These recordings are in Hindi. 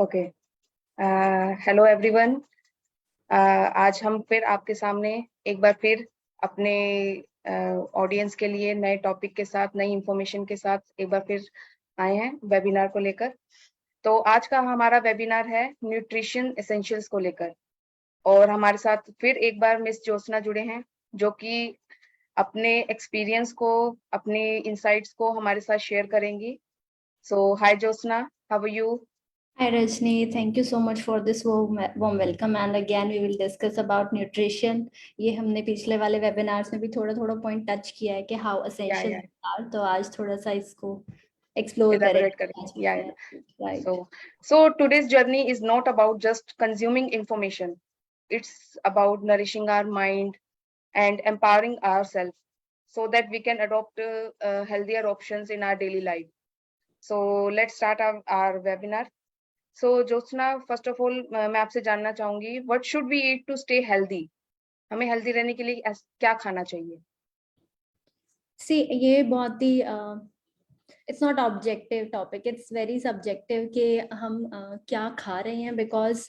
ओके। Hello everyone. आज हम फिर आपके सामने एक बार फिर अपने ऑडियंस के लिए नए टॉपिक के साथ, नई इंफॉर्मेशन के साथ एक बार फिर आए हैं वेबिनार को लेकर। तो आज का हमारा वेबिनार है न्यूट्रिशन एसेंशियल्स को लेकर, और हमारे साथ फिर एक बार मिस ज्योत्सना जुड़े हैं, जो कि अपने एक्सपीरियंस को, अपने इंसाइट्स को हमारे साथ शेयर करेंगी। So hi Jyotsna, how are you? Hi Rajni, thank you so much for this warm welcome, and again we will discuss about nutrition. ये हमने पिछले वाले webinars में भी थोड़ा थोड़ा point touch किया है कि how essential या are, तो आज थोड़ा सा इसको explore elaborate करेंगे करेंगे। आज या में, right? so today's journey is not about just consuming information. It's about nourishing our mind and empowering ourselves so that we can adopt healthier options in our daily life. So let's start our webinar. So Jyotsna, first of all, मैं आपसे जानना चाहूंगी, what should we eat to stay healthy? हमें हेल्दी रहने के लिए क्या खाना चाहिए? See, ये बहुत ही it's not objective topic, it's very subjective कि हम क्या खा रहे हैं, because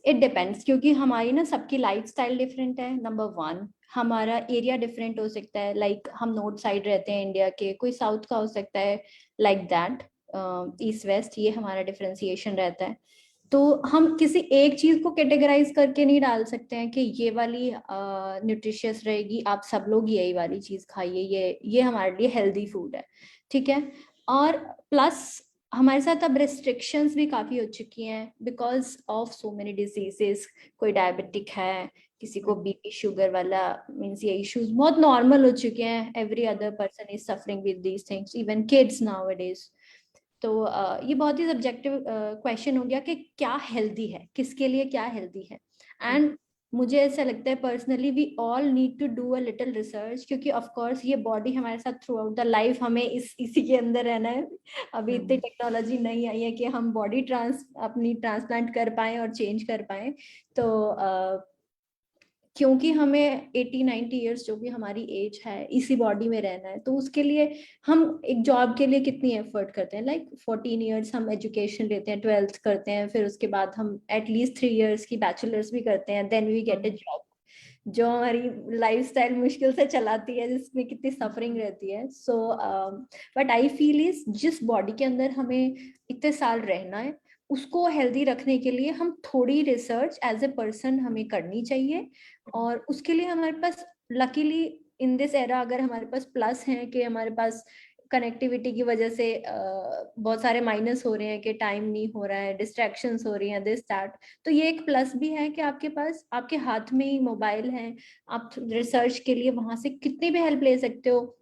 it depends, क्योंकि हमारी ना सबकी लाइफस्टाइल डिफरेंट है। नंबर वन, हमारा एरिया डिफरेंट हो सकता है, लाइक हम नॉर्थ साइड रहते हैं इंडिया के, कोई साउथ का हो सकता है, लाइक दैट ईस्ट वेस्ट, ये हमारा डिफरेंशिएशन रहता है। तो हम किसी एक चीज को कैटेगराइज करके नहीं डाल सकते हैं कि ये वाली न्यूट्रिशियस रहेगी, आप सब लोग यही वाली चीज खाइए, ये हमारे लिए हेल्दी फूड है, ठीक है। और प्लस हमारे साथ अब रेस्ट्रिक्शंस भी काफी हो चुकी हैं because of so many diseases. कोई डायबिटिक है, किसी को बीपी शुगर वाला, मींस ये इश्यूज बहुत नॉर्मल हो चुके हैं। Every other person is suffering with these things, even kids nowadays. तो ये बहुत ही सब्जेक्टिव क्वेश्चन हो गया कि क्या हेल्दी है, किसके लिए क्या हेल्दी है। एंड मुझे ऐसा लगता है personally we all need to do a little research, क्योंकि ऑफ कोर्स ये बॉडी हमारे साथ थ्रू आउट द लाइफ, हमें इसी के अंदर रहना है। अभी इतनी टेक्नोलॉजी नहीं आई है कि हम बॉडी अपनी ट्रांसप्लांट कर पाए और चेंज कर पाए। तो क्योंकि हमें 80-90 ईयर्स जो भी हमारी एज है इसी बॉडी में रहना है, तो उसके लिए हम एक जॉब के लिए कितनी एफर्ट करते हैं, लाइक 14 ईयर्स हम एजुकेशन लेते हैं, 12th करते हैं, फिर उसके बाद हम एटलीस्ट 3 ईयर्स की बैचलर्स भी करते हैं, then we get a job जो हमारी लाइफस्टाइल मुश्किल से चलाती है, जिसमें कितनी सफरिंग रहती है। So but I feel is जिस बॉडी के अंदर हमें इतने साल रहना है, उसको हेल्दी रखने के लिए हम थोड़ी रिसर्च एज ए पर्सन हमें करनी चाहिए। और उसके लिए हमारे पास लकीली इन दिस एरा अगर हमारे पास प्लस हैं कि हमारे पास कनेक्टिविटी की वजह से बहुत सारे माइनस हो रहे हैं कि टाइम नहीं हो रहा है, डिस्ट्रैक्शंस हो रही हैं, दिस दैट। तो ये एक प्लस भी है कि आपके पास आपके हाथ में ही मोबाइल है, आप रिसर्च के लिए वहां से कितनी भी हेल्प ले सकते हो।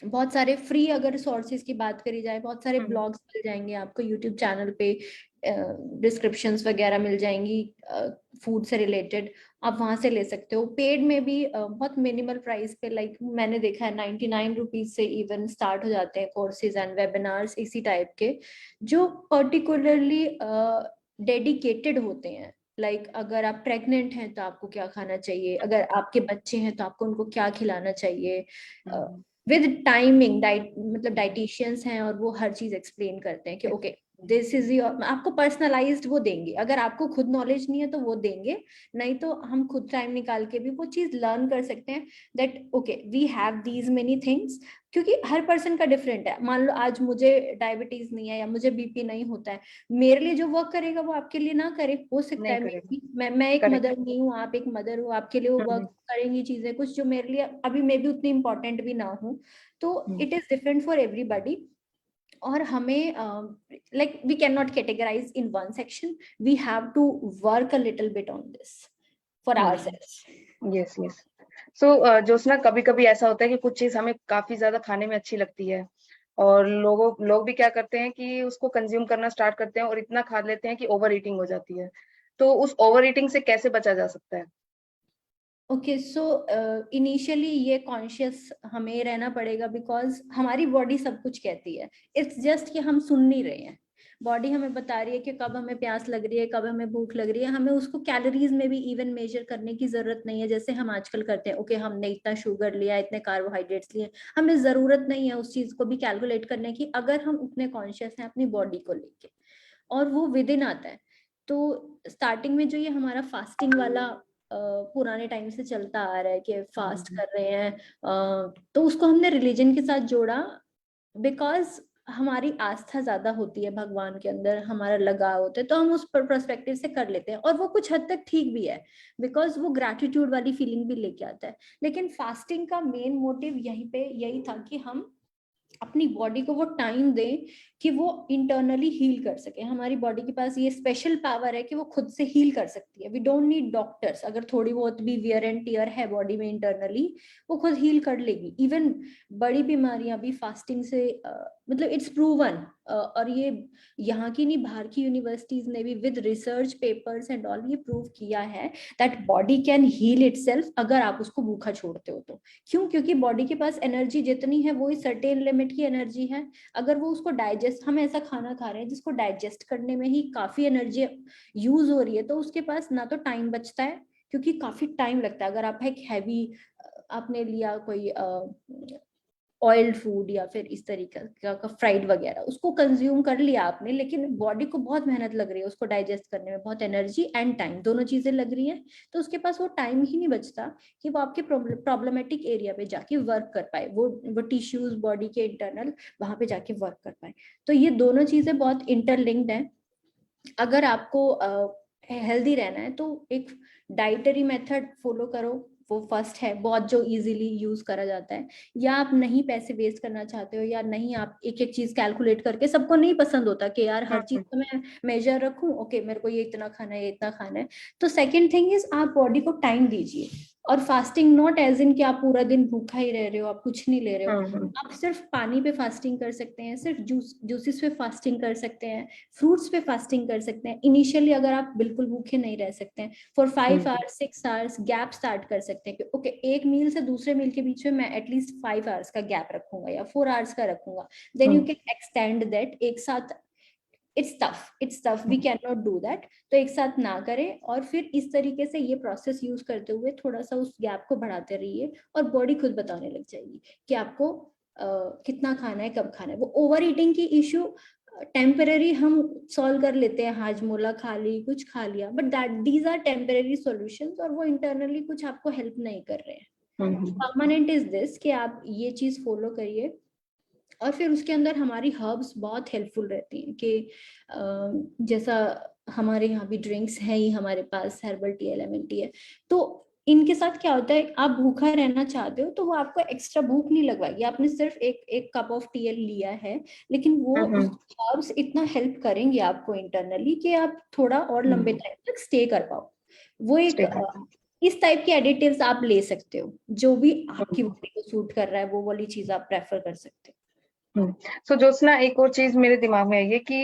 बहुत सारे फ्री अगर सोर्सेज की बात करी जाए, बहुत सारे ब्लॉग्स मिल जाएंगे आपको यूट्यूब चैनल पे, डिस्क्रिप्शंस वगैरह मिल जाएंगी फूड से रिलेटेड, आप वहां से ले सकते हो। पेड में भी बहुत मिनिमल प्राइस पे, लाइक मैंने देखा है 99 रुपीज से इवन स्टार्ट हो जाते हैं कोर्सेज एंड वेबिनार्स इसी टाइप के, जो पर्टिकुलरली डेडिकेटेड होते हैं। लाइक अगर आप प्रेग्नेंट हैं तो आपको क्या खाना चाहिए, अगर आपके बच्चे हैं तो आपको उनको क्या खिलाना चाहिए, विद टाइमिंग, डाइट मतलब डाइटिशियंस हैं और वो हर चीज एक्सप्लेन करते हैं कि ओके दिस इज योर, आपको पर्सनलाइज्ड वो देंगे। अगर आपको खुद नॉलेज नहीं है तो वो देंगे, नहीं तो हम खुद टाइम निकाल के भी वो चीज लर्न कर सकते हैं that okay we have these many things. क्योंकि हर पर्सन का डिफरेंट है। मान लो आज मुझे डायबिटीज नहीं है या मुझे बीपी नहीं होता है, मेरे लिए जो वर्क करेगा वो आपके लिए ना करे, हो सकता है मैं एक मदर नहीं हूँ, आप एक मदर हो, आपके लिए वो वर्क करेंगी चीजें कुछ जो मेरे लिए अभी मे भी उतनी इंपॉर्टेंट भी ना हो। तो it is different for everybody. और हमें like we can not categorise in one section, we have to work a little bit on this for ourselves. Yes yes. So Jyotsna, कभी कभी ऐसा होता है कि कुछ चीज हमें काफी ज्यादा खाने में अच्छी लगती है, और लोग भी क्या करते हैं कि उसको कंज्यूम करना स्टार्ट करते हैं और इतना खा लेते हैं कि ओवर ईटिंग हो जाती है। तो उस ओवर ईटिंग से कैसे बचा जा सकता है? ओके, सो इनिशियली ये कॉन्शियस हमें रहना पड़ेगा बिकॉज हमारी बॉडी सब कुछ कहती है, इट्स जस्ट कि हम सुन नहीं रहे हैं। बॉडी हमें बता रही है कि कब हमें प्यास लग रही है, कब हमें भूख लग रही है। हमें उसको कैलोरीज में भी इवन मेजर करने की जरूरत नहीं है जैसे हम आजकल करते हैं। ओके हमने इतना शुगर लिया, इतने कार्बोहाइड्रेट्स लिए, हमें जरूरत नहीं है उस चीज को भी कैलकुलेट करने की, अगर हम उतने कॉन्शियस हैं अपनी बॉडी को लेके। और वो विद इन आता है। तो स्टार्टिंग में जो ये हमारा फास्टिंग वाला पुराने टाइम से चलता आ रहा है कि फास्ट कर रहे हैं, तो उसको हमने रिलीजन के साथ जोड़ा, बिकॉज हमारी आस्था ज्यादा होती है भगवान के अंदर, हमारा लगाव होता है, तो हम उस पर्सपेक्टिव से कर लेते हैं, और वो कुछ हद तक ठीक भी है, बिकॉज वो ग्रैटिट्यूड वाली फीलिंग भी लेके आता है। लेकिन फास्टिंग का मेन मोटिव यहीं पे यही था कि हम अपनी बॉडी को वो टाइम दें कि वो इंटरनली हील कर सके। हमारी बॉडी के पास ये स्पेशल पावर है कि वो खुद से हील कर सकती है। We don't need doctors. अगर थोड़ी बहुत भी वियर एंड टियर है बॉडी में इंटरनली, वो खुद हील कर लेगी। इवन बड़ी बीमारियां भी फास्टिंग से मतलब इट्स प्रूवन, और ये यहाँ की नहीं, बाहर की यूनिवर्सिटीज ने भी with research papers and all ये प्रूव किया है that body can heal itself अगर आप उसको भूखा छोड़ते हो तो। क्यों? क्योंकि बॉडी के पास एनर्जी जितनी है वो सर्टेन लिमिट की एनर्जी है। अगर वो उसको डाइजेस्ट, हम ऐसा खाना खा रहे हैं जिसको डाइजेस्ट करने में ही काफी एनर्जी यूज हो रही है, तो उसके पास ना तो टाइम बचता है, क्योंकि काफी टाइम लगता है। अगर आप एक हैवी आपने लिया कोई ऑयल्ड फूड या फिर इस तरीके का फ्राइड वगैरह, उसको कंज्यूम कर लिया आपने, लेकिन बॉडी को बहुत मेहनत लग रही है उसको डाइजेस्ट करने में, बहुत एनर्जी एंड टाइम दोनों चीजें लग रही हैं, तो उसके पास वो टाइम ही नहीं बचता कि वो आपके प्रॉब्लमेटिक एरिया पे जाके वर्क कर पाए, वो टिश्यूज बॉडी के इंटरनल वहां पे जाके वर्क कर पाए। तो ये दोनों चीजें बहुत इंटरलिंक्ड हैं। अगर आपको हेल्दी रहना है तो एक डाइटरी मेथड फॉलो करो, वो फर्स्ट है, बहुत जो इजीली यूज करा जाता है। या आप नहीं पैसे वेस्ट करना चाहते हो, या नहीं आप एक एक चीज कैलकुलेट करके, सबको नहीं पसंद होता कि यार हर चीज तो मैं मेजर रखूं, ओके मेरे को ये इतना खाना है, ये इतना खाना है। तो सेकंड थिंग इज आप बॉडी को टाइम दीजिए। और फास्टिंग नॉट एज इन कि आप पूरा दिन भूखा ही रह रहे हो, आप कुछ नहीं ले रहे हो। आप सिर्फ पानी पे फास्टिंग कर सकते हैं, सिर्फ जूसेस पे फास्टिंग कर सकते हैं, फ्रूट्स पे फास्टिंग कर सकते हैं। इनिशियली अगर आप बिल्कुल भूखे नहीं रह सकते हैं, for 5 hours 6 hours gap start कर सकते हैं कि ओके एक मील से दूसरे मील के बीच में मैं एटलीस्ट 5 आवर्स का गैप रखूंगा या 4 आवर्स का रखूंगा। Then you can extend that. एक साथ it's tough, we can not do that. तो एक साथ ना करें, और फिर इस तरीके से ये प्रोसेस यूज करते हुए थोड़ा सा उस गैप को बढ़ाते रहिए, और बॉडी खुद बताने लग जाएगी कि आपको कितना खाना है, कब खाना है। वो ओवर ईटिंग की इश्यू टेम्पररी हम सॉल्व कर लेते हैं, हाजमोला खा ली, कुछ खा लिया, but that these are temporary solutions, और वो इंटरनली कुछ आपको हेल्प नहीं कर रहे हैं। परमानेंट इज दिस कि आप ये चीज फॉलो करिए। और फिर उसके अंदर हमारी हर्ब्स बहुत हेल्पफुल रहती हैं कि जैसा हमारे यहाँ भी ड्रिंक्स हैं ही हमारे पास, हर्बल टी है, लेमन टी है, तो इनके साथ क्या होता है, आप भूखा रहना चाहते हो तो वो आपको एक्स्ट्रा भूख नहीं लगवाएगी। आपने सिर्फ एक एक कप ऑफ टी लिया है, लेकिन वो हर्ब्स इतना हेल्प करेंगे आपको इंटरनली कि आप थोड़ा और लंबे टाइम तक स्टे कर पाओ। वो एक इस टाइप के एडिटिव्स आप ले सकते हो, जो भी आपकी बॉडी को सूट कर रहा है वो वाली चीज आप प्रेफर कर सकते हो। सो ज्योत्सना, एक और चीज मेरे दिमाग में है ये कि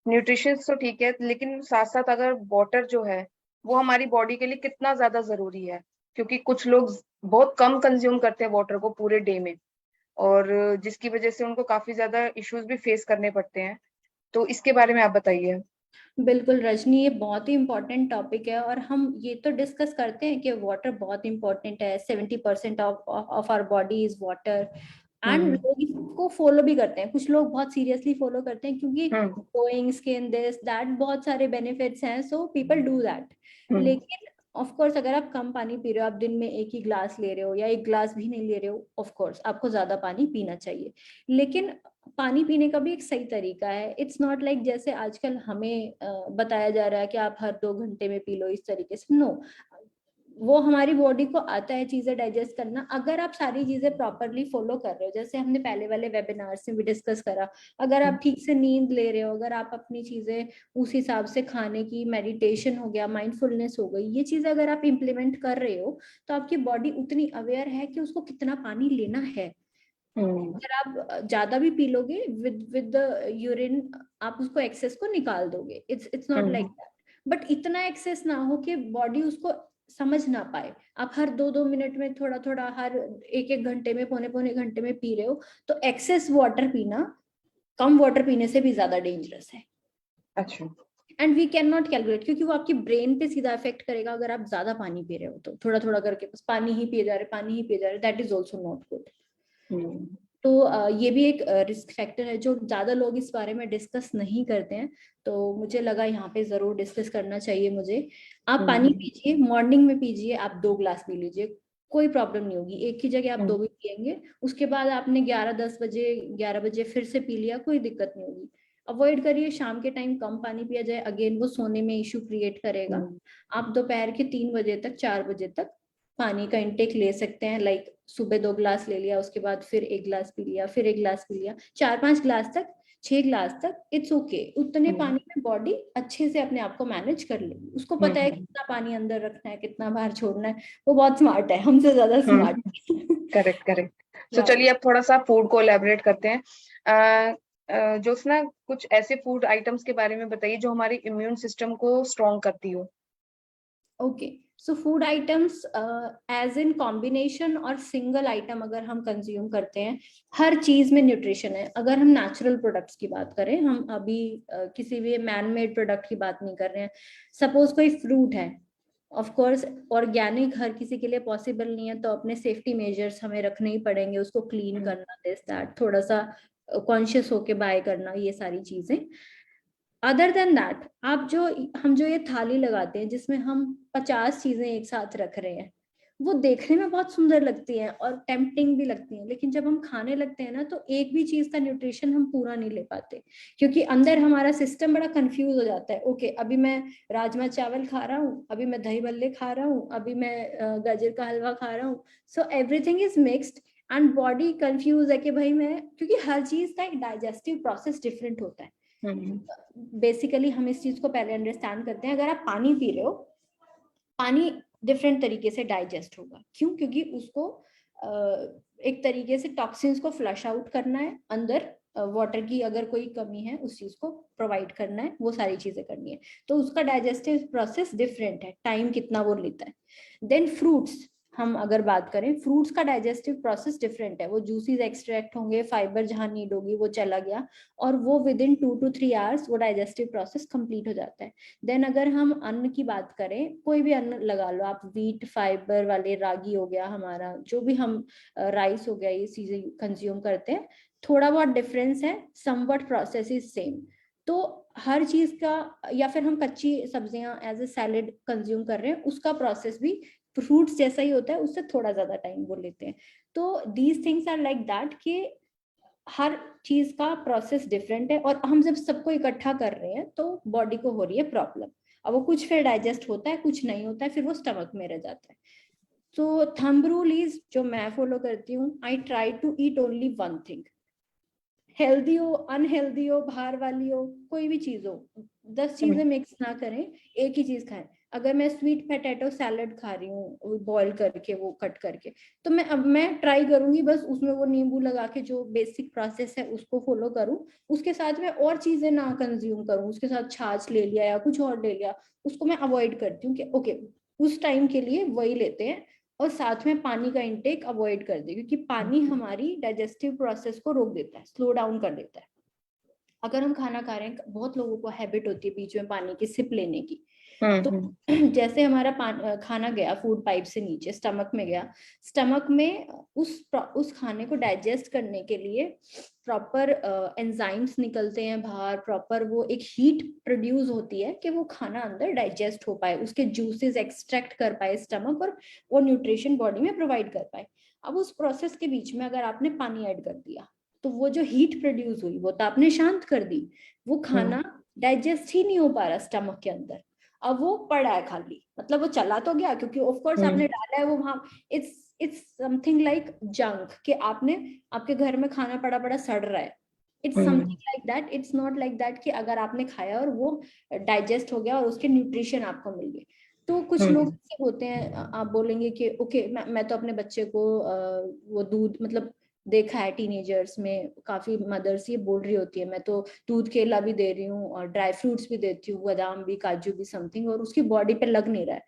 न्यूट्रिशन तो ठीक है, लेकिन साथ साथ अगर वाटर जो है वो हमारी बॉडी के लिए कितना ज्यादा जरूरी है, क्योंकि कुछ लोग बहुत कम कंज्यूम करते हैं वाटर को पूरे डे में, और जिसकी वजह से उनको काफी ज्यादा इश्यूज भी फेस करने पड़ते हैं। तो इसके बारे में आप बताइए। बिल्कुल रजनी, ये बहुत ही इम्पोर्टेंट टॉपिक है, और हम ये तो डिस्कस करते हैं कि वाटर बहुत इंपॉर्टेंट है, 70% of our body is water, and लोग इसको फॉलो भी करते हैं। कुछ लोग बहुत सीरियसली फॉलो करते हैं क्योंकि ग्लोइंग स्किन, दिस दैट, बहुत सारे बेनिफिट्स हैं, सो पीपल डू दैट। लेकिन ऑफ कोर्स अगर आप कम पानी पी रहे हो, आप दिन में एक ही ग्लास ले रहे हो या एक ग्लास भी नहीं ले रहे हो, ऑफ कोर्स आपको ज्यादा पानी पीना चाहिए। लेकिन पानी पीने का भी एक सही तरीका है। इट्स नॉट लाइक जैसे आजकल हमें बताया जा रहा है कि आप हर 2 घंटे में पी लो, इस तरीके से नो। वो हमारी बॉडी को आता है चीजें डाइजेस्ट करना, अगर आप सारी चीजें प्रॉपरली फॉलो कर रहे हो, जैसे हमने पहले वाले वेबिनार में भी डिस्कस करा। अगर आप ठीक से नींद ले रहे हो, अगर आप अपनी चीजें उस हिसाब से, खाने की, मेडिटेशन हो गया, माइंडफुलनेस हो गई, ये चीजें अगर आप इम्प्लीमेंट कर रहे हो, तो आपकी बॉडी उतनी अवेयर है कि उसको कितना पानी लेना है। अगर आप ज्यादा भी पी लोगे विद द यूरिन, आप उसको एक्सेस को निकाल दोगे। It's not like that, but इतना एक्सेस ना हो कि बॉडी उसको समझ ना पाए। आप हर 2-2 मिनट में थोड़ा थोड़ा, हर एक एक घंटे में, पौने पौने घंटे में पी रहे हो, तो एक्सेस वाटर पीना कम वाटर पीने से भी ज्यादा डेंजरस है। अच्छा। And we can not calculate, क्योंकि वो आपकी ब्रेन पे सीधा इफेक्ट करेगा। अगर आप ज्यादा पानी पी रहे हो तो थोड़ा थोड़ा करके बस पानी ही पिए जा रहे, पानी ही पिए जा रहे, that is also not good. तो ये भी एक रिस्क फैक्टर है जो ज्यादा लोग इस बारे में डिस्कस नहीं करते हैं, तो मुझे लगा यहाँ पे जरूर डिस्कस करना चाहिए मुझे। आप पानी पीजिए, मॉर्निंग में पीजिए, आप 2 ग्लास पी लीजिए, कोई प्रॉब्लम नहीं होगी। एक ही जगह आप 2 भी पियेंगे, उसके बाद आपने 11 बजे फिर से पी लिया, कोई दिक्कत नहीं होगी। अवॉइड करिए शाम के टाइम कम पानी पिया जाए, अगेन वो सोने में इशू क्रिएट करेगा। आप दोपहर के 3 बजे तक 4 बजे तक पानी का इंटेक ले सकते हैं, लाइक सुबह 2 ग्लास ले लिया, उसके बाद फिर 1 ग्लास पी लिया, फिर 1 ग्लास पी लिया, 4-5 ग्लास तक, 6 ग्लास तक, इट्स ओके। उतने पानी में बॉडी अच्छे से अपने आप को मैनेज कर लेगी, उसको पता है कितना पानी अंदर रखना है, कितना बाहर छोड़ना है, वो बहुत स्मार्ट है, हमसे ज्यादा स्मार्ट। Correct correct. तो चलिए अब थोड़ा सा फूड को एलैबोरेट करते हैं। ज्योत्सना, कुछ ऐसे फूड आइटम्स के बारे में बताइए जो हमारे इम्यून सिस्टम को स्ट्रॉन्ग करती हो। Okay, so food items as in combination और सिंगल आइटम अगर हम कंज्यूम करते हैं, हर चीज में न्यूट्रिशन है। अगर हम नेचुरल प्रोडक्ट्स की बात करें, हम अभी किसी भी मैन मेड प्रोडक्ट की बात नहीं कर रहे हैं। सपोज कोई फ्रूट है, ऑफ कोर्स ऑर्गेनिक हर किसी के लिए पॉसिबल नहीं है, तो अपने सेफ्टी मेजर्स हमें रखने ही पड़ेंगे, उसको क्लीन करना, दिस दैट, थोड़ा सा कॉन्शियस होके बाय करना, ये सारी चीजें। अदर देन दैट, हम जो ये थाली लगाते हैं जिसमें हम 50 चीजें एक साथ रख रहे हैं, वो देखने में बहुत सुंदर लगती हैं और टेम्पटिंग भी लगती हैं, लेकिन जब हम खाने लगते हैं ना, तो एक भी चीज का न्यूट्रिशन हम पूरा नहीं ले पाते, क्योंकि अंदर हमारा सिस्टम बड़ा कंफ्यूज हो जाता है। ओके, अभी मैं राजमा चावल खा रहा हूँ, अभी मैं दही बल्ले खा रहा हूँ, अभी मैं गाजर का हलवा खा रहा हूँ, so everything is mixed and body confuse है कि भाई मैं, क्योंकि हर चीज का एक डाइजेस्टिव प्रोसेस डिफरेंट होता है। बेसिकली हम इस चीज को पहले अंडरस्टैंड करते हैं। अगर आप पानी पी रहे हो, पानी डिफरेंट तरीके से डाइजेस्ट होगा, क्यों? क्योंकि उसको एक तरीके से टॉक्सिन्स को फ्लश आउट करना है, अंदर वाटर की अगर कोई कमी है उस चीज को प्रोवाइड करना है, वो सारी चीजें करनी है, तो उसका डाइजेस्टिव प्रोसेस डिफरेंट है, टाइम कितना वो लेता है। देन फ्रूट्स, हम अगर बात करें, फ्रूट्स का डाइजेस्टिव प्रोसेस डिफरेंट है, वो जूसीज एक्सट्रैक्ट होंगे, फाइबर जहां नीड होगी वो चला गया, और वो विद इन 2 to 3 आवर्स वो डाइजेस्टिव प्रोसेस कंप्लीट हो जाता है। देन अगर हम अन्न की बात करें, कोई भी अन्न लगा लो आप, वीट फाइबर वाले, रागी हो गया हमारा, जो भी हम राइस हो गया, ये चीजें कंज्यूम करते हैं, थोड़ा बहुत डिफरेंस है, समवट प्रोसेस इज सेम। तो हर चीज का, या फिर हम कच्ची सब्जियां एज ए सैलेड कंज्यूम कर रहे हैं, उसका प्रोसेस भी फ्रूट्स जैसा ही होता है, उससे थोड़ा ज्यादा टाइम वो लेते हैं। तो these things are like that कि हर चीज का प्रोसेस डिफरेंट है, और हम जब सबको इकट्ठा कर रहे हैं तो बॉडी को हो रही है प्रॉब्लम। अब वो कुछ फिर डाइजेस्ट होता है, कुछ नहीं होता है, फिर वो स्टमक में रह जाता है। तो थंब रूल इज, जो मैं फॉलो करती हूँ, I try to eat only one thing. Healthy हो, अनहेल्दी हो, बाहर वाली हो, कोई भी चीज हो, 10 चीजें मिक्स ना करें, एक ही चीज खाएं। अगर मैं स्वीट पोटैटो सैलड खा रही हूँ बॉईल करके, वो कट करके, तो मैं ट्राई करूंगी बस उसमें वो नींबू लगा के, जो बेसिक प्रोसेस है उसको फॉलो करूं, उसके साथ में और चीजें ना कंज्यूम करूं, उसके साथ छाछ ले लिया या कुछ और ले लिया, उसको मैं अवॉइड करती हूँ कि ओके उस टाइम के लिए वही लेते हैं, और साथ में पानी का इंटेक अवॉइड कर दे, क्योंकि पानी हमारी डाइजेस्टिव प्रोसेस को रोक देता है, स्लो डाउन कर देता है। अगर हम खाना खा रहे हैं, बहुत लोगों को हैबिट होती है बीच में पानी की सिप लेने की, तो जैसे हमारा खाना गया फूड पाइप से नीचे स्टमक में गया, स्टमक में उस खाने को डाइजेस्ट करने के लिए प्रॉपर एंजाइम्स निकलते हैं बाहर, प्रॉपर वो एक हीट प्रोड्यूस होती है कि वो खाना अंदर डाइजेस्ट हो पाए, उसके जूसेस एक्सट्रैक्ट कर पाए स्टमक, और वो न्यूट्रिशन बॉडी में प्रोवाइड कर पाए। अब उस प्रोसेस के बीच में अगर आपने पानी ऐड कर दिया, तो वो जो हीट प्रोड्यूस हुई वो तो आपने शांत कर दी, वो खाना डाइजेस्ट ही नहीं हो पा रहा स्टमक के अंदर, अब वो पड़ा है खाली, मतलब वो चला तो गया क्योंकि ऑफ कोर्स आपने डाला है वो वहां, इट्स समथिंग लाइक जंक, कि आपने, आपके घर में खाना पड़ा पड़ा सड़ रहा है, it's something like that. It's not like that कि अगर आपने खाया और वो डाइजेस्ट हो गया और उसके न्यूट्रिशन आपको मिल गए। तो कुछ लोग ऐसे होते हैं, आप बोलेंगे कि ओके मैं तो अपने बच्चे को वो दूध, मतलब देखा है टीनेजर्स में काफी मदर्स ये बोल रही होती है, मैं तो दूध केला भी दे रही हूँ और ड्राई फ्रूट्स भी देती हूँ, बादाम भी, काजू भी, समथिंग, और उसकी बॉडी पे लग नहीं रहा है।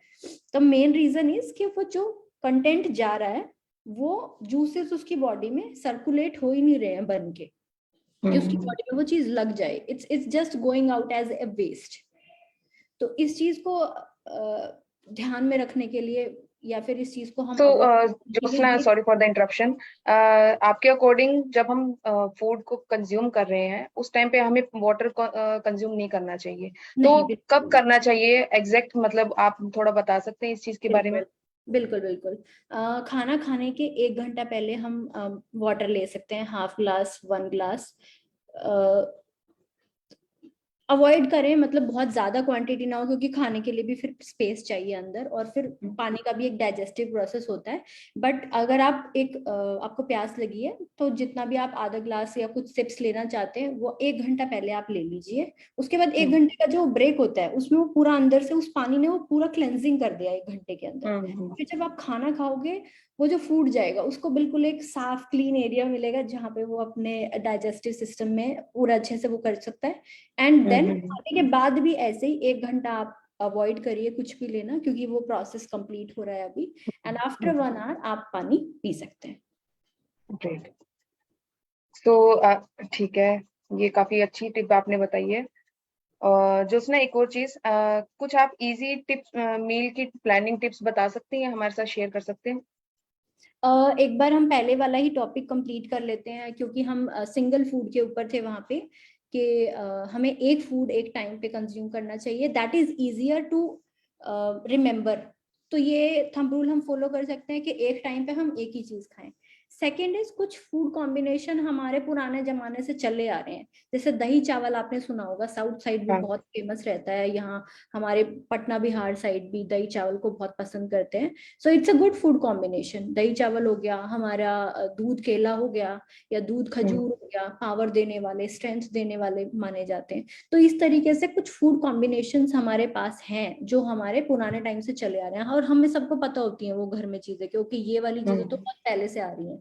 तो मेन रीजन इज कि वो जो कंटेंट जा रहा है, वो जूसेस उसकी बॉडी में सर्कुलेट हो ही नहीं रहे हैं बन के, कि उसकी बॉडी में वो चीज लग जाए, it's just going out as a waste. तो इस चीज को ध्यान में रखने के लिए या फिर इस चीज को हम तो avoid करने के ज्योत्सना, लिए सॉरी फॉर द इंटरप्शन, आपके अकॉर्डिंग जब हम फूड को कंज्यूम कर रहे हैं उस टाइम पे हमें वाटर कंज्यूम नहीं करना चाहिए, तो नहीं, कब बिल्कुल करना चाहिए एग्जैक्ट, मतलब आप थोड़ा बता सकते हैं इस चीज के बारे में? बिल्कुल बिल्कुल बिल्कुल। खाना खाने के 1 घंटा पहले हम वाटर ले सकते हैं, हाफ ग्लास 1 ग्लास। अवॉइड करें, मतलब बहुत ज्यादा क्वांटिटी ना हो, क्योंकि खाने के लिए भी फिर स्पेस चाहिए अंदर, और फिर पानी का भी एक डाइजेस्टिव प्रोसेस होता है। बट अगर आप आपको प्यास लगी है तो जितना भी आप आधा ग्लास या कुछ सिप्स लेना चाहते हैं वो 1 घंटा पहले आप ले लीजिए। उसके बाद 1 घंटे का जो ब्रेक होता है उसमें वो पूरा अंदर से उस पानी ने वो पूरा क्लेंजिंग कर दिया 1 घंटे के अंदर। फिर जब आप खाना खाओगे वो जो फूड जाएगा उसको बिल्कुल एक साफ क्लीन एरिया मिलेगा जहाँ पे वो अपने डाइजेस्टिव सिस्टम में पूरा अच्छे से वो कर सकता है। एंड देन खाने के बाद भी ऐसे ही 1 घंटा आप अवॉइड करिए कुछ भी लेना, क्योंकि वो प्रोसेस कंप्लीट हो रहा है अभी। एंड आफ्टर 1 आवर आप पानी पी सकते हैं। ग्रेट। तो ठीक है, ये काफी अच्छी टिप आपने बताई है। ज्योत्सना, एक और चीज, कुछ आप इजी टिप्स, मील की प्लानिंग टिप्स बता सकती हैं, हमारे साथ शेयर कर सकते हैं? एक बार हम पहले वाला ही टॉपिक कंप्लीट कर लेते हैं, क्योंकि हम सिंगल फूड के ऊपर थे वहां पे, कि हमें एक फूड एक टाइम पे कंज्यूम करना चाहिए, that is easier to remember. तो ये थंब रूल हम फॉलो कर सकते हैं कि एक टाइम पे हम एक ही चीज खाएं। सेकेंड इज, कुछ फूड कॉम्बिनेशन हमारे पुराने जमाने से चले आ रहे हैं, जैसे दही चावल आपने सुना होगा, साउथ साइड में हाँ। बहुत फेमस रहता है, यहाँ हमारे पटना बिहार साइड भी दही चावल को बहुत पसंद करते हैं। So it's a good food combination. दही चावल हो गया हमारा, दूध केला हो गया, या दूध खजूर हो गया, पावर देने वाले, स्ट्रेंथ देने वाले माने जाते हैं। तो इस तरीके से कुछ फूड कॉम्बिनेशंस हमारे पास हैं जो हमारे पुराने टाइम से चले आ रहे हैं, और हमें सबको पता होती है वो घर में चीजें, क्योंकि ये वाली चीजें तो बहुत पहले से आ रही हैं।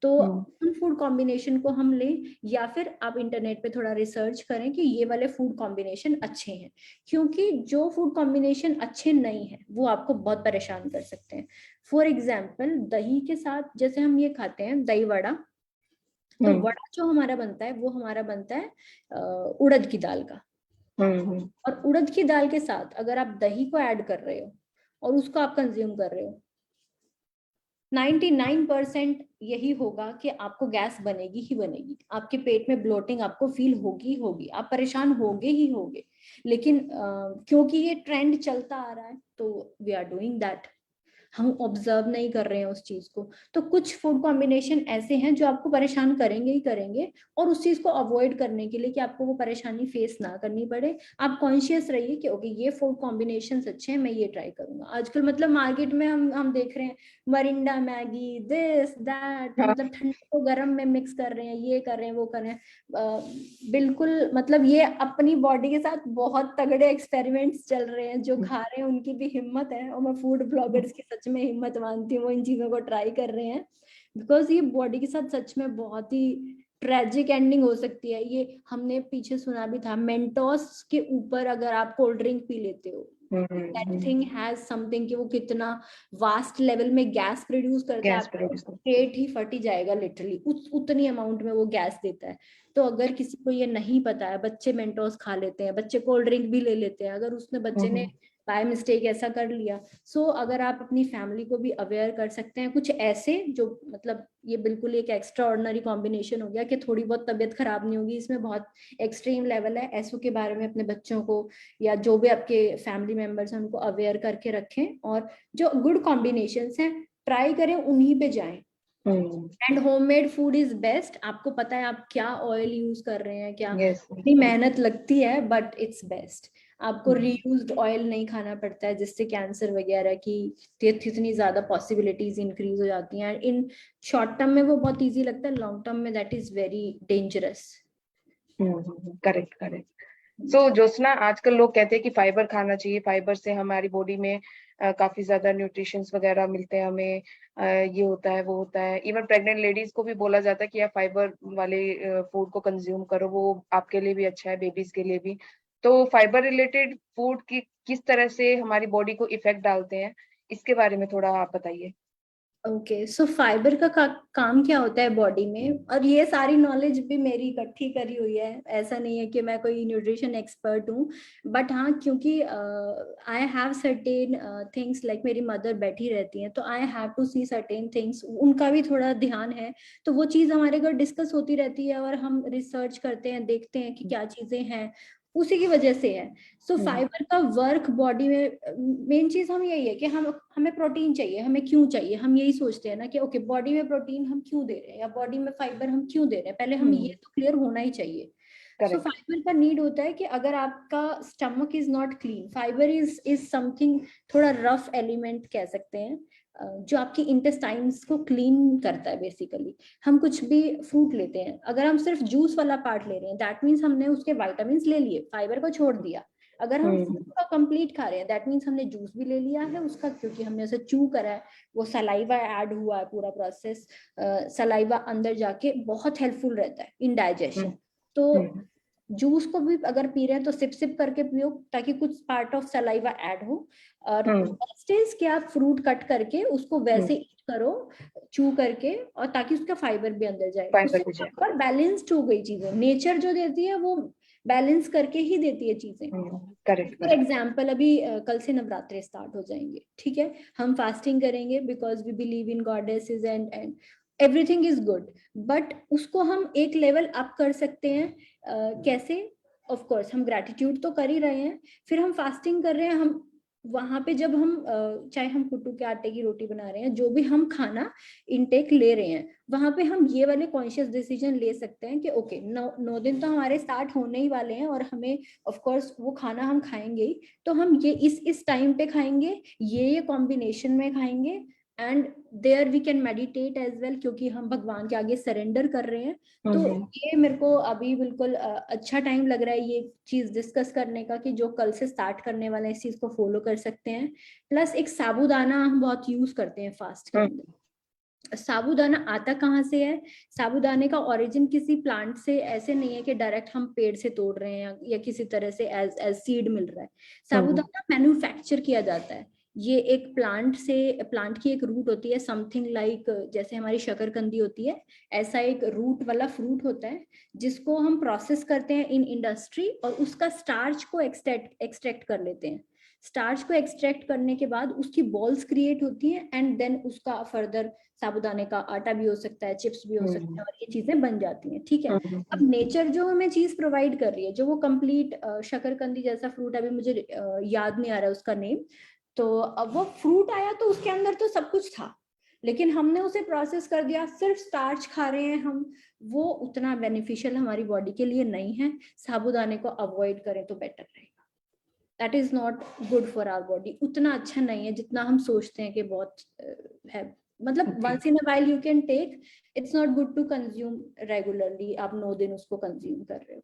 तो उन फूड कॉम्बिनेशन को हम लें, या फिर आप इंटरनेट पे थोड़ा रिसर्च करें कि ये वाले फूड कॉम्बिनेशन अच्छे हैं, क्योंकि जो फूड कॉम्बिनेशन अच्छे नहीं है वो आपको बहुत परेशान कर सकते हैं। फॉर एग्जाम्पल, दही के साथ जैसे हम ये खाते हैं दही वड़ा, तो वड़ा जो हमारा बनता है वो हमारा बनता है उड़द की दाल का। और उड़द की दाल के साथ अगर आप दही को ऐड कर रहे हो और उसको आप कंज्यूम कर रहे हो, 99% यही होगा कि आपको गैस बनेगी ही बनेगी, आपके पेट में ब्लोटिंग आपको फील होगी होगी, आप परेशान होगे ही होगे। लेकिन क्योंकि ये ट्रेंड चलता आ रहा है तो वी आर डूइंग दैट, हम ऑब्जर्व नहीं कर रहे हैं उस चीज को। तो कुछ फूड कॉम्बिनेशन ऐसे हैं जो आपको परेशान करेंगे ही करेंगे, और उस चीज को अवॉइड करने के लिए कि आपको वो परेशानी फेस ना करनी पड़े, आप कॉन्शियस रहिए कि ओके ये फूड कॉम्बिनेशन अच्छे हैं, मैं ये ट्राई करूंगा। आजकल मतलब मार्केट में हम देख रहे हैं मरिंडा मैगी, दिस दैट, मतलब ठंडे को गर्म में मिक्स कर रहे हैं, ये कर रहे हैं वो कर रहे हैं। बिल्कुल, मतलब ये अपनी बॉडी के साथ बहुत तगड़े एक्सपेरिमेंट्स चल रहे हैं, जो खा रहे हैं उनकी भी हिम्मत है, और मैं फूड ब्लॉगर्स की सच में हिम्मत मानती हूँ, वो इन चीजों को ट्राई कर रहे हैं, बिकॉज ये बॉडी के साथ सच में बहुत ही ट्रेजिक एंडिंग हो सकती है। ये हमने पीछे सुना भी था, मेंटोस के ऊपर अगर आप कोल्ड ड्रिंक पी लेते हो, दैट थिंग हैज समथिंग, कि वो कितना वास्ट लेवल में गैस प्रोड्यूस करता है, गैस आपका प्रोड्यूस। पेट ही फटी जाएगा लिटरली, उतनी अमाउंट में वो गैस देता है। तो अगर किसी को ये नहीं पता है, बच्चे मेंटोस खा लेते हैं, बच्चे कोल्ड ड्रिंक भी ले लेते हैं, अगर उसने बच्चे ने बाय मिस्टेक ऐसा कर लिया, सो अगर आप अपनी फैमिली को भी अवेयर कर सकते हैं कुछ ऐसे, जो मतलब ये बिल्कुल एक एक्स्ट्रा ऑर्डिनरी कॉम्बिनेशन हो गया कि थोड़ी बहुत तबीयत खराब नहीं होगी, इसमें बहुत एक्सट्रीम लेवल है, ऐसों के बारे में अपने बच्चों को या जो भी आपके फैमिली मेंबर्स हैं उनको अवेयर करके रखें, और जो गुड कॉम्बिनेशंस हैं ट्राई करें, उन्हीं पे जाएं। And homemade food is best, आपको पता है आप क्या ऑयल यूज कर रहे हैं, क्या इतनी मेहनत लगती है, बट इट्स बेस्ट। आपको रीयूज्ड ऑयल नहीं खाना पड़ता है, जिससे कैंसर वगैरह की इतनी ज्यादा पॉसिबिलिटीज इंक्रीज हो जाती हैं। इन शॉर्ट टर्म में वो बहुत इजी लगता है, लॉन्ग टर्म में that is very dangerous. Correct correct. So Jyotsna, आजकल लोग कहते हैं कि फाइबर खाना चाहिए, फाइबर से हमारी बॉडी में काफी ज्यादा न्यूट्रिशंस वगैरह मिलते हैं हमें, ये होता है वो होता है। इवन प्रेग्नेंट लेडीज को भी बोला जाता है कि आप फाइबर वाले फूड को कंज्यूम करो, वो आपके लिए भी अच्छा है, बेबीज के लिए भी। तो फाइबर रिलेटेड फूड की किस तरह से हमारी बॉडी को इफेक्ट डालते हैं, इसके बारे में थोड़ा आप बताइए। ओके, सो फाइबर का काम क्या होता है बॉडी में, और ये सारी नॉलेज भी मेरी इकट्ठी करी हुई है, ऐसा नहीं है कि मैं कोई न्यूट्रिशन एक्सपर्ट हूँ, बट हाँ क्योंकि I have certain things, like मेरी मदर बैठी रहती हैं तो I have to see certain things, उनका भी थोड़ा ध्यान है, तो वो चीज़ हमारे घर डिस्कस होती रहती है और हम रिसर्च करते हैं, देखते हैं कि क्या चीज़ें हैं, उसी की वजह से है। सो फाइबर का वर्क बॉडी में मेन चीज हम यही है कि हमें प्रोटीन चाहिए, हमें क्यों चाहिए, हम यही सोचते हैं ना कि ओके बॉडी में प्रोटीन हम क्यों दे रहे हैं या बॉडी में फाइबर हम क्यों दे रहे हैं, पहले हम ये तो क्लियर होना ही चाहिए। So correct. फाइबर का नीड होता है कि अगर आपका stomach is not clean, fibre is something, थोड़ा रफ एलिमेंट कह सकते हैं, जो आपकी इंटेस्टाइन्स को क्लीन करता है बेसिकली। हम कुछ भी फ्रूट लेते हैं, अगर हम सिर्फ जूस वाला पार्ट ले रहे हैं दैट मीन्स हमने उसके वाइटामिन ले लिए, फाइबर को छोड़ दिया। अगर हम फ्रूट का कंप्लीट खा रहे हैं दैट मीन्स हमने जूस भी ले लिया है उसका, क्योंकि हमने उसे चू करा है, वो सलाइवा ऐड हुआ है, पूरा प्रोसेस सलाइवा अंदर जाके बहुत हेल्पफुल रहता है इन डाइजेशन। तो जूस को भी अगर पी रहे हैं तो सिप सिप करके पियो ताकि कुछ पार्ट ऑफ सलाइवा ऐड हो, और बेस्ट इज कि आप फ्रूट कट करके उसको वैसे ईट करो, चू करके, और ताकि उसका फाइबर भी अंदर जाए, उससे बैलेंस्ड हो गई चीजें, नेचर जो देती है वो बैलेंस करके ही देती है चीजें। करेक्ट। फॉर एग्जाम्पल अभी कल से नवरात्रे स्टार्ट हो जाएंगे, ठीक है, हम फास्टिंग करेंगे because we believe in goddesses and everything is good, but उसको हम एक लेवल अप कर सकते हैं। कैसे? ऑफ कोर्स हम ग्रैटिट्यूड तो कर ही रहे हैं, फिर हम फास्टिंग कर रहे हैं, हम वहां पे जब हम चाहे हम कुट्टू के आटे की रोटी बना रहे हैं, जो भी हम खाना इनटेक ले रहे हैं, वहां पे हम ये वाले कॉन्शियस डिसीजन ले सकते हैं कि ओके 9 दिन तो हमारे स्टार्ट होने ही वाले हैं और हमें ऑफ कोर्स वो खाना हम खाएंगे ही, तो हम ये इस टाइम पे खाएंगे, ये कॉम्बिनेशन में खाएंगे, and there we can meditate as well, क्योंकि हम भगवान के आगे सरेंडर कर रहे हैं। तो ये मेरे को अभी बिल्कुल अच्छा टाइम लग रहा है ये चीज डिस्कस करने का, कि जो कल से स्टार्ट करने वाले हैं इस चीज को फॉलो कर सकते हैं। प्लस एक साबूदाना हम बहुत यूज करते हैं फास्ट के अंदर। साबूदाना आता कहाँ से है? साबूदाने का ओरिजिन किसी प्लांट से ऐसे नहीं है कि डायरेक्ट हम पेड़ से तोड़ रहे हैं या किसी तरह से एज सीड मिल रहा है। साबूदाना मैन्युफैक्चर किया जाता है, ये एक प्लांट की एक रूट होती है, समथिंग लाइक जैसे हमारी शकरकंदी होती है, ऐसा एक रूट वाला फ्रूट होता है जिसको हम प्रोसेस करते हैं इन इंडस्ट्री, और उसका स्टार्च को एक्सट्रैक्ट कर लेते हैं। स्टार्च को एक्सट्रैक्ट करने के बाद उसकी बॉल्स क्रिएट होती हैं, एंड देन उसका फर्दर साबूदाने का आटा भी हो सकता है, चिप्स भी हो सकते हैं, और ये चीजें बन जाती हैं, ठीक है। अब नेचर जो हमें चीज प्रोवाइड कर रही है, जो वो कंप्लीट शकरकंदी जैसा फ्रूट, अभी मुझे याद नहीं आ रहा उसका नेम, तो अब वो फ्रूट आया तो उसके अंदर तो सब कुछ था, लेकिन हमने उसे प्रोसेस कर दिया, सिर्फ स्टार्च खा रहे हैं हम, वो उतना बेनिफिशियल हमारी बॉडी के लिए नहीं है। साबूदाने को अवॉइड करें तो बेटर रहेगा। That is not good for our body, उतना अच्छा नहीं है जितना हम सोचते हैं कि बहुत है। मतलब once in a while you can take, it's not good to consume regularly, आप 9 दिन उसको कंज्यूम कर रहे हो।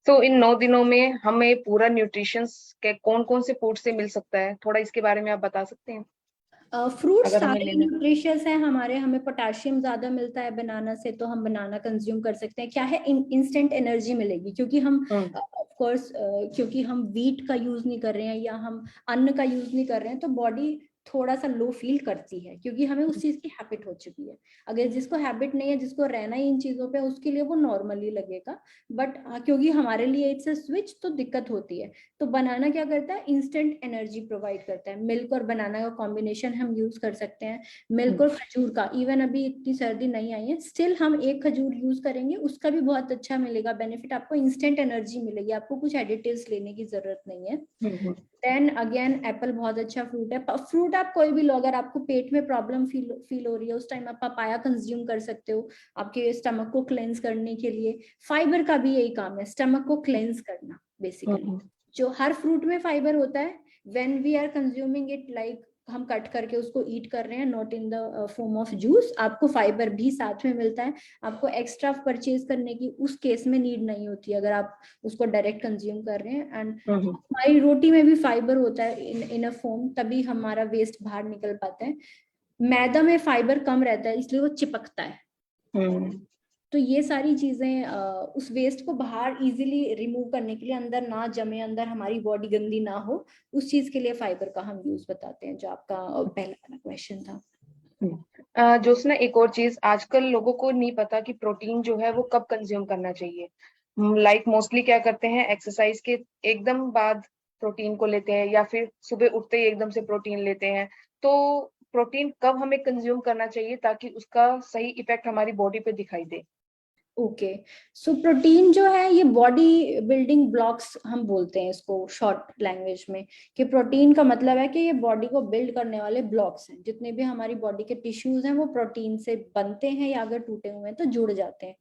तो इन 9 दिनों में हमें पूरा न्यूट्रिशंस के कौन कौन से फूड से मिल सकता है, थोड़ा इसके बारे में आप बता सकते हैं? फ्रूट्स अगर हमें सारे लेना न्यूट्रिशियस हैं हमारे, हमें पोटेशियम ज्यादा मिलता है बनाना से, तो हम बनाना कंज्यूम कर सकते हैं। क्या है, इंस्टेंट एनर्जी मिलेगी, क्योंकि हम ऑफ कोर्स क्योंकि हम वीट का यूज नहीं कर रहे हैं या हम अन्न का यूज नहीं कर रहे हैं, तो बॉडी थोड़ा सा लो फील करती है, क्योंकि हमें उस चीज की हैबिट हो चुकी है। अगर जिसको हैबिट नहीं है, जिसको रहना ही इन चीजों पे, उसके लिए वो नॉर्मली लगेगा, बट क्योंकि हमारे लिए इट्स अ स्विच, तो दिक्कत होती है। तो बनाना क्या करता है, इंस्टेंट एनर्जी प्रोवाइड करता है। मिल्क और बनाना का कॉम्बिनेशन हम यूज कर सकते हैं, मिल्क और खजूर का, इवन अभी इतनी सर्दी नहीं आई है स्टिल हम एक खजूर यूज करेंगे, उसका भी बहुत अच्छा मिलेगा बेनिफिट, आपको इंस्टेंट एनर्जी मिलेगी, आपको कुछ एडिटिव्स लेने की जरूरत नहीं है। देन अगेन एप्पल बहुत अच्छा फ्रूट है। फ्रूट आप कोई भी लो, अगर आपको पेट में प्रॉब्लम फील हो रही है उस टाइम आप पपाया कंज्यूम कर सकते हो, आपके स्टमक को क्लेंस करने के लिए। फाइबर का भी यही काम है, स्टमक को क्लेंस करना बेसिकली। जो हर फ्रूट में फाइबर होता है, when we are consuming it, like हम कट करके उसको ईट कर रहे हैं, not in the form of juice, आपको फाइबर भी साथ में मिलता है। आपको एक्स्ट्रा परचेज करने की उस केस में नीड नहीं होती अगर आप उसको डायरेक्ट कंज्यूम कर रहे हैं। एंड हमारी रोटी में भी फाइबर होता है इन अ फॉर्म, तभी हमारा वेस्ट बाहर निकल पाता है। मैदा में फाइबर कम रहता है, इसलिए वो चिपकता है। तो ये सारी चीजें उस वेस्ट को बाहर इजीली रिमूव करने के लिए, अंदर ना जमे, अंदर हमारी बॉडी गंदी ना हो, उस चीज के लिए फाइबर का हम यूज बताते हैं, जो आपका पहला वाला क्वेश्चन था। जोस्ना, एक और चीज, आजकल लोगों को नहीं पता कि प्रोटीन जो है वो कब कंज्यूम करना चाहिए। लाइक मोस्टली क्या करते हैं, एक्सरसाइज के एकदम बाद प्रोटीन को लेते हैं, या फिर सुबह उठते ही एकदम से प्रोटीन लेते हैं। तो प्रोटीन कब हमें कंज्यूम करना चाहिए ताकि उसका सही इफेक्ट हमारी बॉडी पे दिखाई दे? ओके, सो प्रोटीन जो है ये बॉडी बिल्डिंग ब्लॉक्स हम बोलते हैं इसको शॉर्ट लैंग्वेज में, कि प्रोटीन का मतलब है कि ये बॉडी को बिल्ड करने वाले ब्लॉक्स हैं। जितने भी हमारी बॉडी के टिश्यूज हैं वो प्रोटीन से बनते हैं, या अगर टूटे हुए हैं तो जुड़ जाते हैं।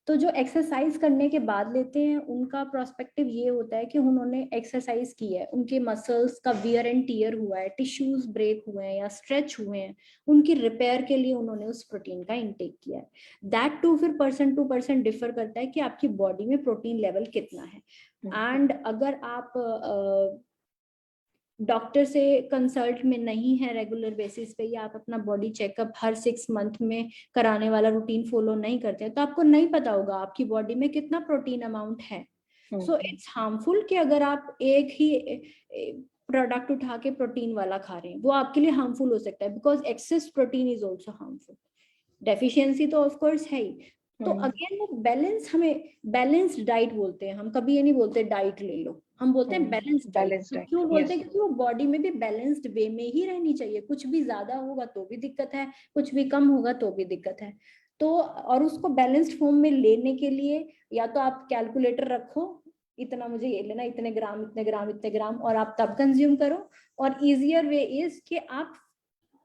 तो जो एक्सरसाइज करने के बाद लेते हैं उनका प्रोस्पेक्टिव ये होता है कि उन्होंने एक्सरसाइज की है, उनके मसल्स का वियर एंड टीयर हुआ है, टिश्यूज ब्रेक हुए हैं या स्ट्रेच हुए हैं, उनकी रिपेयर के लिए उन्होंने उस प्रोटीन का इंटेक किया है। दैट टू फिर पर्सन टू पर्सन डिफर करता है कि आपकी बॉडी में प्रोटीन लेवल कितना है। एंड अगर आप डॉक्टर से कंसल्ट में नहीं है रेगुलर बेसिस पे, या आप अपना बॉडी चेकअप हर 6 मंथ में कराने वाला रूटीन फॉलो नहीं करते हैं, तो आपको नहीं पता होगा आपकी बॉडी में कितना प्रोटीन अमाउंट है। सो इट्स हार्मफुल कि अगर आप एक ही प्रोडक्ट उठा के प्रोटीन वाला खा रहे हैं, वो आपके लिए हार्मफुल हो सकता है, because access protein is also harmful. Deficiency तो ऑफ कोर्स है ही। तो अगेन वो बैलेंस, हमें बैलेंस्ड डाइट बोलते हैं, हम कभी ये नहीं बोलते डाइट ले लो, हम बोलते हैं बैलेंस्ड डाइट। तो क्यों बोलते हैं? क्योंकि वो बॉडी में भी बैलेंस्ड वे में ही रहनी चाहिए। कुछ भी ज्यादा होगा तो भी दिक्कत है, कुछ भी कम होगा तो भी दिक्कत है। तो और उसको बैलेंस्ड फॉर्म में लेने के लिए या तो आप कैलकुलेटर रखो, इतना मुझे ये लेना, इतने ग्राम इतने ग्राम इतने ग्राम, और आप तब कंज्यूम करो। और इजियर वे इज कि आप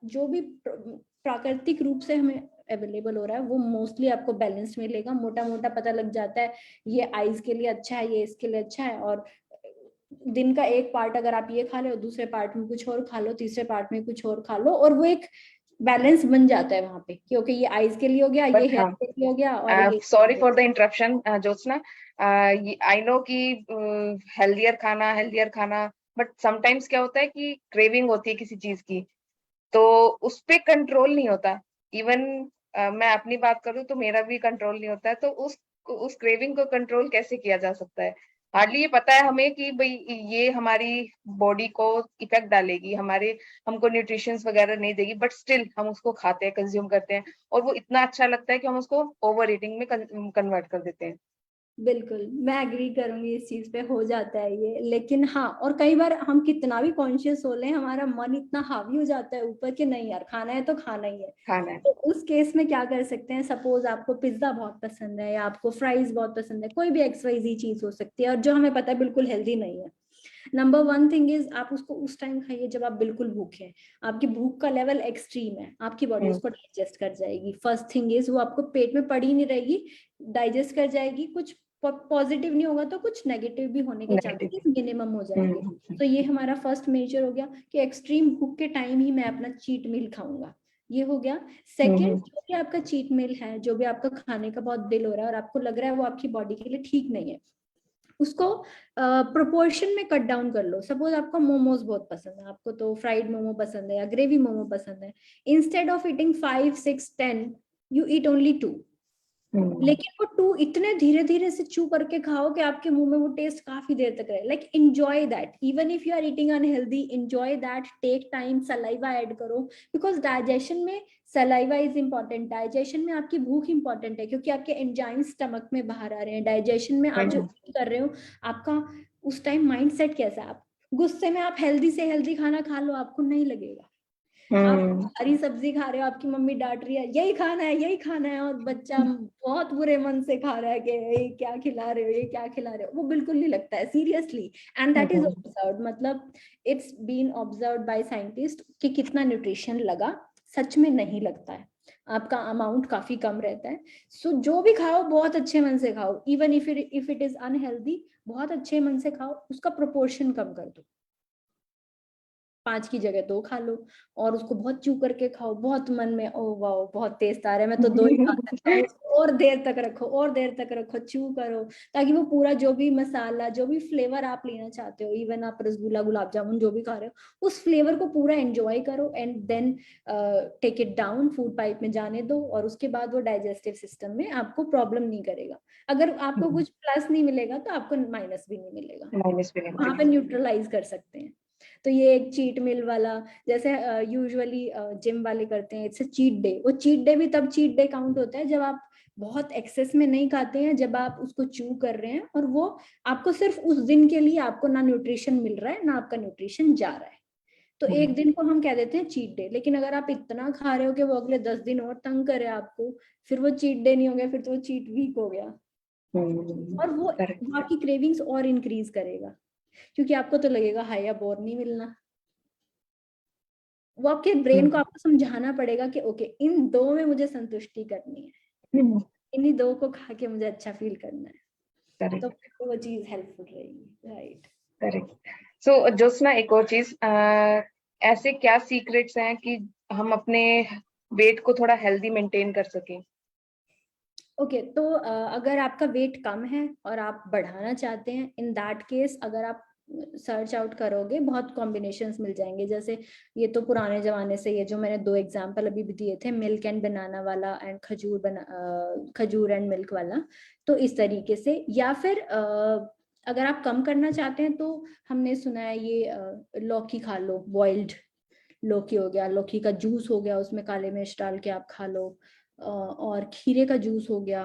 जो भी प्राकृतिक रूप से हमें अवेलेबल हो रहा है वो मोस्टली आपको बैलेंस मिलेगा। मोटा मोटा पता लग जाता है ये आईज के लिए अच्छा है, ये इसके लिए अच्छा है, और दिन का एक पार्ट अगर आप ये खा लो, दूसरे पार्ट में कुछ और खा लो, तीसरे पार्ट में कुछ और खा लो, और वो एक बैलेंस बन जाता है वहां पे, क्योंकि ये आईज के लिए हो गया, ये हेयर के लिए हो गया, और ये sorry for the interruption Jyotsna. I know कि हेल्दियर खाना, बट समटाइम्स क्या होता है कि क्रेविंग होती है किसी चीज की, तो उस पे कंट्रोल नहीं होता। इवन मैं अपनी बात करूं तो मेरा भी कंट्रोल नहीं होता है। तो उस क्रेविंग को कंट्रोल कैसे किया जा सकता है? हार्डली ये पता है हमें कि भाई ये हमारी बॉडी को इफेक्ट डालेगी, हमारे हमको न्यूट्रिशंस वगैरह नहीं देगी, बट स्टिल हम उसको खाते हैं, कंज्यूम करते हैं, और वो इतना अच्छा लगता है कि हम उसको ओवर ईटिंग में कन्वर्ट कर देते हैं। बिल्कुल, मैं एग्री करूंगी इस चीज पे, हो जाता है ये। लेकिन हाँ, और कई बार हम कितना भी कॉन्शियस हो ले, हमारा मन इतना हावी हो जाता है ऊपर कि नहीं यार, खाना है तो खाना ही है। खाना है। तो उस केस में क्या कर सकते हैं? सपोज आपको पिज्जा बहुत पसंद है, या आपको फ्राइज बहुत पसंद है, कोई भी XYZ चीज हो सकती है, और जो हमें पता है बिल्कुल हेल्दी नहीं है। नंबर वन थिंग इज, आप उसको उस टाइम खाइए जब आप बिल्कुल भूखे हैं, आपकी भूख का लेवल एक्सट्रीम है, आपकी बॉडी उसको डाइजेस्ट कर जाएगी। फर्स्ट थिंग इज, वो आपको पेट में पड़ी नहीं रहेगी, डाइजेस्ट कर जाएगी। कुछ पॉजिटिव नहीं होगा तो कुछ नेगेटिव भी होने के चांसेस मिनिमम हो जाएंगे। तो ये हमारा फर्स्ट मेजर हो गया कि एक्सट्रीम भूख के टाइम ही मैं अपना चीट मील खाऊंगा, ये हो गया। सेकंड, जो भी आपका चीट मील है, जो भी आपका खाने का बहुत दिल हो रहा है और आपको लग रहा है वो आपकी बॉडी के लिए ठीक नहीं है, उसको प्रोपोर्शन में कट डाउन कर लो। सपोज आपको मोमोज बहुत पसंद है, आपको तो फ्राइड मोमो पसंद है या ग्रेवी मोमो पसंद है, instead of eating 5 6 10 you eat only 2। लेकिन वो 2 इतने धीरे धीरे से चू करके खाओ कि आपके मुंह में वो टेस्ट काफी देर तक रहे। Like enjoy that, even if you are eating unhealthy, enjoy that, take time, saliva add करो, बिकॉज डाइजेशन में सलाइवा इज इंपॉर्टेंट। डाइजेशन में आपकी भूख इंपॉर्टेंट है, क्योंकि आपके एंजाइम स्टमक में बाहर आ रहे हैं। डाइजेशन में आप जो कर रहे हो, आपका उस टाइम माइंड सेट कैसा है? आप गुस्से में आप हेल्दी से हेल्दी खाना खा लो, आपको नहीं लगेगा। आप हरी सब्जी खा रहे हो, आपकी मम्मी डांट रही है यही खाना है यही खाना है, और बच्चा बहुत बुरे मन से खा रहा है कि ये क्या खिला रहे हो, ये क्या खिला रहे हो, वो बिल्कुल नहीं लगता है seriously. And that is observed, मतलब it's been observed by scientist कि कितना न्यूट्रिशन लगा, सच में नहीं लगता है, आपका अमाउंट काफी कम रहता है। सो जो भी खाओ बहुत अच्छे मन से खाओ, even if it is unhealthy, बहुत अच्छे मन से खाओ, उसका प्रोपोर्शन कम कर दो। 5 की जगह 2 खा लो, और उसको बहुत चू करके खाओ, बहुत मन में ओ वाओ बहुत टेस्ट आ रहा है, मैं तो 2 ही खा सकता हूँ, और देर तक रखो, और देर तक रखो, चू करो, ताकि वो पूरा जो भी मसाला, जो भी फ्लेवर आप लेना चाहते हो, इवन आप रसगुल्ला गुलाब जामुन जो भी खा रहे हो, उस फ्लेवर को पूरा एंजॉय करो, and then take it down, food pipe में जाने दो, और उसके बाद वो डाइजेस्टिव सिस्टम में आपको प्रॉब्लम नहीं करेगा। अगर आपको कुछ प्लस नहीं मिलेगा तो आपको माइनस भी नहीं मिलेगा, वहां पे न्यूट्रलाइज कर सकते हैं। तो ये एक चीट मील वाला, जैसे यूजुअली जिम वाले करते हैं, इट्स अ चीट डे। वो चीट डे भी तब चीट डे काउंट होता है जब आप बहुत एक्सेस में नहीं खाते हैं, जब आप उसको चू कर रहे हैं और वो आपको सिर्फ उस दिन के लिए आपको ना न्यूट्रिशन मिल रहा है ना आपका न्यूट्रिशन जा रहा है, तो एक दिन को हम कह देते हैं चीट डे। लेकिन अगर आप इतना खा रहे हो कि वो अगले 10 दिन और तंग करे आपको, फिर वो चीट डे नहीं हो गया, फिर तो वो चीट वीक हो गया, और वो आपकी क्रेविंग्स और इंक्रीज करेगा, क्योंकि आपको तो लगेगा हाय अब और नहीं मिलना। वो आपके ब्रेन को आपको समझाना पड़ेगा कि ओके इन दो में मुझे संतुष्टि करनी है, इन्हीं दो को खा के मुझे अच्छा फील करना है, तो वो चीज हेल्पफुल रहेगी। Right, correct. सो ज्योत्सना, एक और चीज, ऐसे क्या सीक्रेट्स हैं कि हम अपने वेट को थोड़ा हेल्दी मेंटेन कर सकें? ओके तो अगर आपका वेट कम है और आप बढ़ाना चाहते हैं, इन दैट केस अगर आप सर्च आउट करोगे बहुत कॉम्बिनेशंस मिल जाएंगे। जैसे ये तो पुराने जमाने से, ये जो मैंने 2 एग्जांपल अभी भी दिए थे, मिल्क एंड बनाना वाला एंड खजूर एंड मिल्क वाला, तो इस तरीके से। या फिर अगर आप कम करना चाहते हैं तो हमने सुना है ये लौकी खा लो, बॉइल्ड लौकी हो गया, लौकी का जूस हो गया, उसमें काले मिर्च डाल के आप खा लो, और खीरे का जूस हो गया,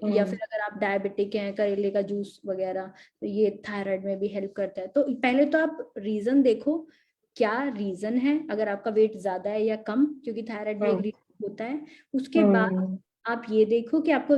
या फिर अगर आप डायबिटिक हैं, करेले का जूस वगैरह, तो ये थायराइड में भी हेल्प करता है। तो पहले तो आप रीजन देखो, क्या रीजन है, अगर आपका वेट ज्यादा है या कम, क्योंकि थायराइड भी एक रीजन होता है। उसके बाद आप ये देखो कि आपको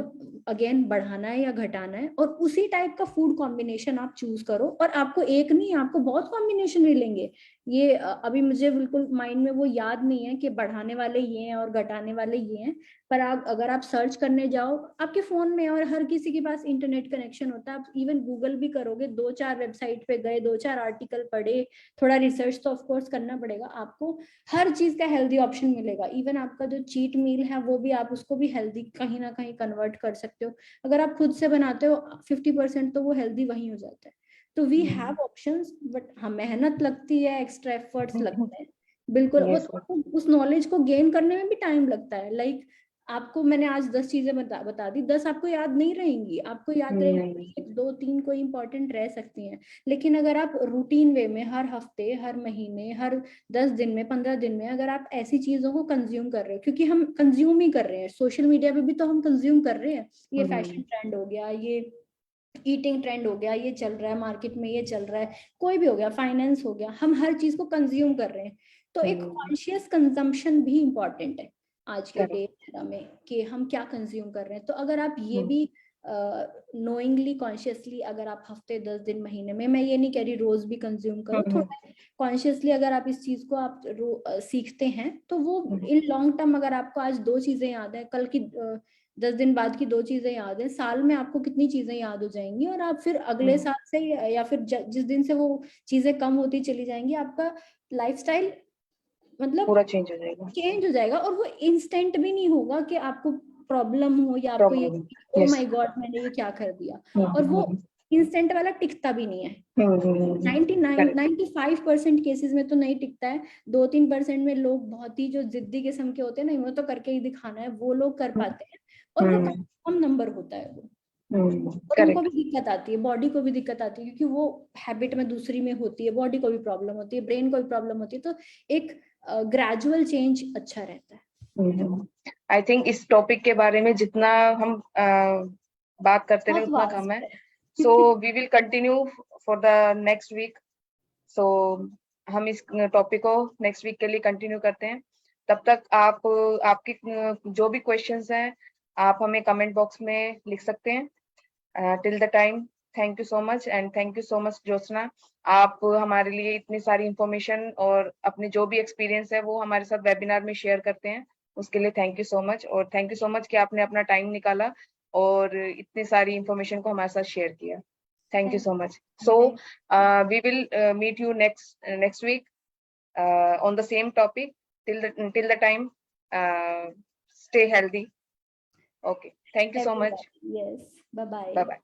अगेन बढ़ाना है या घटाना है, और उसी टाइप का फूड कॉम्बिनेशन आप चूज करो। और आपको एक नहीं, आपको बहुत कॉम्बिनेशन मिलेंगे। ये अभी मुझे बिल्कुल माइंड में वो याद नहीं है कि बढ़ाने वाले ये हैं और घटाने वाले ये हैं, पर आप अगर आप सर्च करने जाओ आपके फोन में, और हर किसी के पास इंटरनेट कनेक्शन होता है, आप इवन गूगल भी करोगे, 2-4 वेबसाइट पे गए, 2-4 आर्टिकल पढ़े, थोड़ा रिसर्च तो ऑफ कोर्स करना पड़ेगा, आपको हर चीज का हेल्दी ऑप्शन मिलेगा। इवन आपका जो चीट मील है वो भी आप उसको भी हेल्दी कहीं ना कहीं कन्वर्ट कर सकते हो। अगर आप खुद से बनाते हो 50% तो वो हेल्दी वहीं हो जाता है। तो वी हैव ऑप्शंस, बट हाँ मेहनत लगती है, एक्स्ट्रा एफर्ट्स लगते हैं, बिल्कुल। उस नॉलेज को गेन करने में भी टाइम लगता है। लाइक आपको मैंने आज 10 चीजें बता दी, 10 आपको याद नहीं रहेंगी, आपको याद रहेंगी 1-2-3 कोई इंपॉर्टेंट रह सकती हैं। लेकिन अगर आप रूटीन वे में हर हफ्ते, हर महीने, हर 10 दिन में, 15 दिन में अगर आप ऐसी चीजों को कंज्यूम कर रहे हो, क्योंकि हम कंज्यूम ही कर रहे हैं, सोशल मीडिया पे भी तो हम कंज्यूम कर रहे हैं, ये फैशन ट्रेंड हो गया, ये ईटिंग ट्रेंड हो गया, ये चल रहा है मार्केट में, ये चल रहा है, कोई भी हो गया, फाइनेंस हो गया, हम हर चीज को कंज्यूम कर रहे हैं। तो एक कॉन्शियस कंजम्पशन भी इंपॉर्टेंट है आज के डे में, कि हम क्या कंज्यूम कर रहे हैं। तो अगर आप ये भी नोइंगली, कॉन्शियसली, अगर आप हफ्ते, 10 दिन, महीने में, मैं ये नहीं कह रही रोज भी कंज्यूम करो, थोड़ा कॉन्शियसली अगर आप इस चीज को आप सीखते हैं, तो वो इन लॉन्ग टर्म, अगर आपको आज 2 चीजें याद है, कल की 10 दिन बाद की 2 चीजें याद है, साल में आपको कितनी चीजें याद हो जाएंगी, और आप फिर अगले साल से या फिर जिस दिन से वो चीजें कम होती चली जाएंगी, आपका लाइफस्टाइल मतलब पूरा चेंज हो जाएगा। चेंज हो जाएगा। और वो इंस्टेंट भी नहीं होगा कि आपको प्रॉब्लम हो या आपको ये ओ माय गॉड मैंने ये क्या कर दिया, और वो इंस्टेंट वाला टिकता भी नहीं है। 95% केसेस में तो नहीं टिकता है। 2-3% में लोग बहुत ही जो जिद्दी किस्म के होते हैं ना, वो तो करके ही दिखाना है, वो लोग कर पाते हैं, और वो कम नंबर होता है वो। और उनको भी दिक्कत आती है, बॉडी को भी दिक्कत आती है, क्योंकि वो हैबिट में दूसरी में होती है, बॉडी को भी प्रॉब्लम होती है, ब्रेन को भी प्रॉब्लम होती है। तो एक ग्रेजुअल चेंज अच्छा रहता है। आई थिंक इस टॉपिक के बारे में जितना हम बात करते रहे उतना कम है। So we will continue for the next week. So हम इस टॉपिक को नेक्स्ट वीक के लिए कंटिन्यू करते हैं। तब तक आप आपकी जो भी क्वेश्चंस हैं आप हमें कमेंट बॉक्स में लिख सकते हैं। Till the time, thank you so much, and thank you so much Jyotsna. आप हमारे लिए इतनी सारी इंफॉर्मेशन और अपने जो भी एक्सपीरियंस है वो हमारे साथ वेबिनार में शेयर करते हैं, उसके लिए थैंक यू सो मच। और थैंक यू सो मच कि आपने अपना टाइम निकाला और इतनी सारी इंफॉर्मेशन को हमारे साथ शेयर किया। Thank you so much. So we will meet you next week on the same topic. Till the time, stay healthy. Okay. Thank you so much. Yes. Bye bye. Bye bye.